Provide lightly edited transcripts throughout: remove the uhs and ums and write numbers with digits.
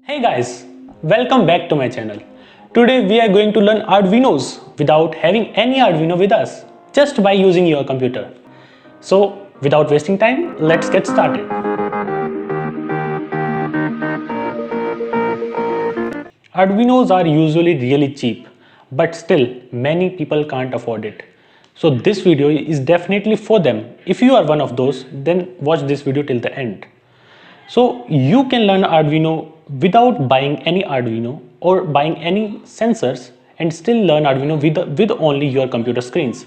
Hey guys, welcome back to my channel. Today we are going to learn Arduinos without having any Arduino with us, just by using your computer. So without wasting time, let's get started. Arduinos are usually really cheap, but still many people can't afford it. So this video is definitely for them. If you are one of those, then watch this video till the end. So you can learn Arduino without buying any Arduino or buying any sensors and still learn Arduino with only your computer screens.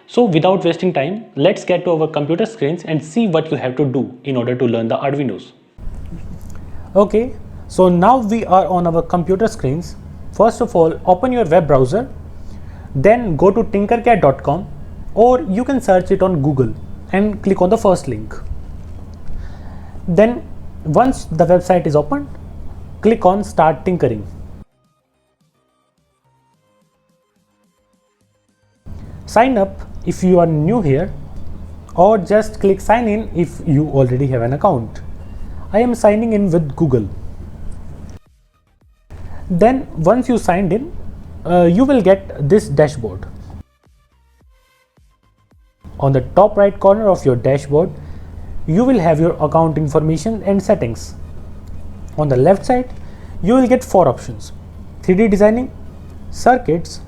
So without wasting time, let's get to our computer screens and see what you have to do in order to learn the Arduinos. Okay, so now we are on our computer screens. First of all, open your web browser, then go to tinkercad.com, or you can search it on Google and click on the first link. Then once the website is opened, click on Start Tinkering. Sign up if you are new here, or just click Sign in if you already have an account. I am signing in with Google. Then once you signed in, you will get this dashboard. On the top right corner of your dashboard, you will have your account information and settings. On the left side, you will get 4 options: 3D designing, circuits,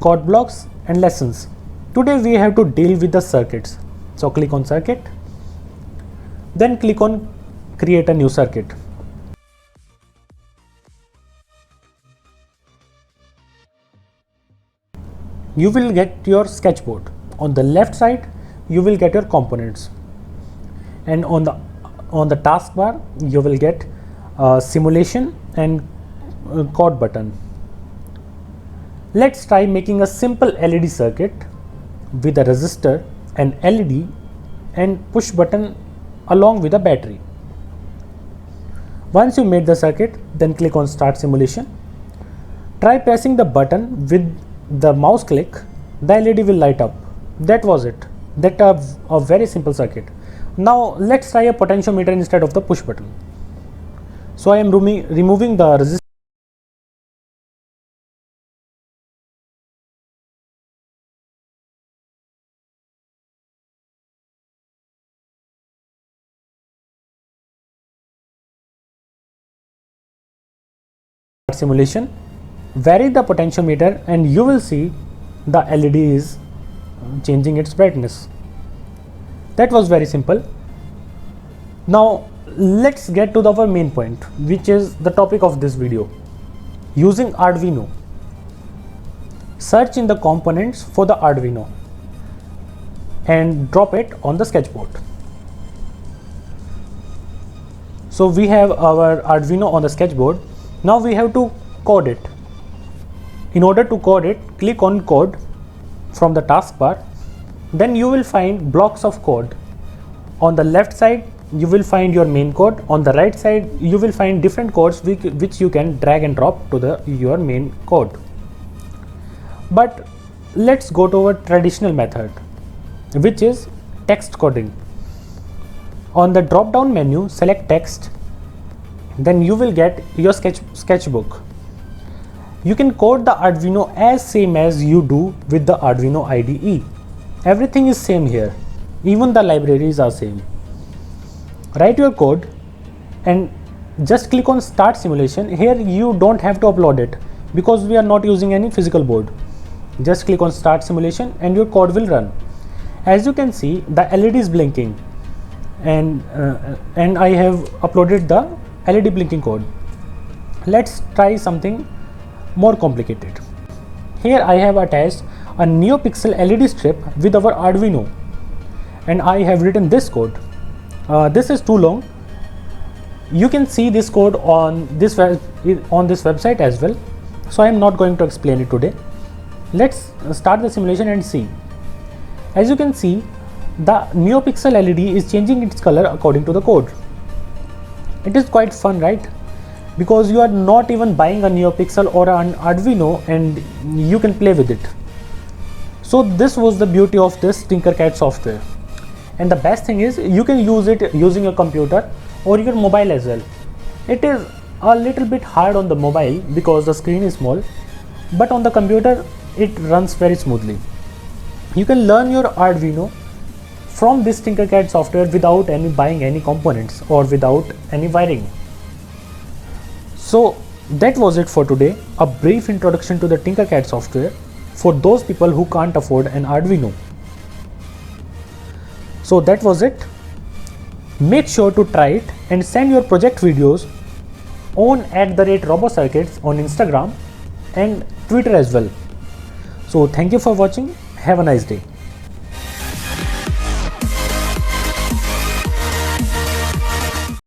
code blocks, and lessons. Today we have to deal with the circuits. So click on circuit, then click on create a new circuit. You will get your sketchboard. On the left side, you will get your components. And on the taskbar, you will get simulation and code button. Let's try making a simple LED circuit with a resistor, an LED, and push button along with a battery. Once you made the circuit, then click on Start Simulation. Try pressing the button with the mouse click. The LED will light up. That was it. That a very simple circuit. Now let's try a potentiometer instead of the push button. So I am removing the resistor. Simulation. Vary the potentiometer and you will see the LED is changing its brightness. That was very simple. Now let's get to our main point, which is the topic of this video. Using Arduino. Search in the components for the Arduino and drop it on the sketchboard. So we have our Arduino on the sketchboard. Now we have to code it. In order to code it, click on Code from the taskbar. Then you will find blocks of code. On the left side, you will find your main code. On the right side, you will find different codes which you can drag and drop to your main code. But let's go to our traditional method, which is text coding. On the drop down menu, select text. Then you will get your sketchbook. You can code the Arduino as same as you do with the Arduino IDE. Everything is same here. Even the libraries are same. Write your code and just click on Start Simulation. Here you don't have to upload it because we are not using any physical board. Just click on Start Simulation and your code will run. As you can see, the LED is blinking and I have uploaded the LED blinking code. Let's try something more complicated. Here I have attached a NeoPixel LED strip with our Arduino and I have written this code. This is too long. You can see this code on this website as well, so I am not going to explain it today. Let's start the simulation and see. As you can see, the NeoPixel LED is changing its color according to the code. It is quite fun, right? Because you are not even buying a NeoPixel or an Arduino and you can play with it. So this was the beauty of this Tinkercad software. And the best thing is you can use it using your computer or your mobile as well. It is a little bit hard on the mobile because the screen is small, but on the computer it runs very smoothly. You can learn your Arduino from this Tinkercad software without buying any components or without any wiring. So that was it for today, a brief introduction to the Tinkercad software for those people who can't afford an Arduino. So that was it. Make sure to try it and send your project videos on @RoboCircuits on Instagram and Twitter as well. So thank you for watching. Have a nice day.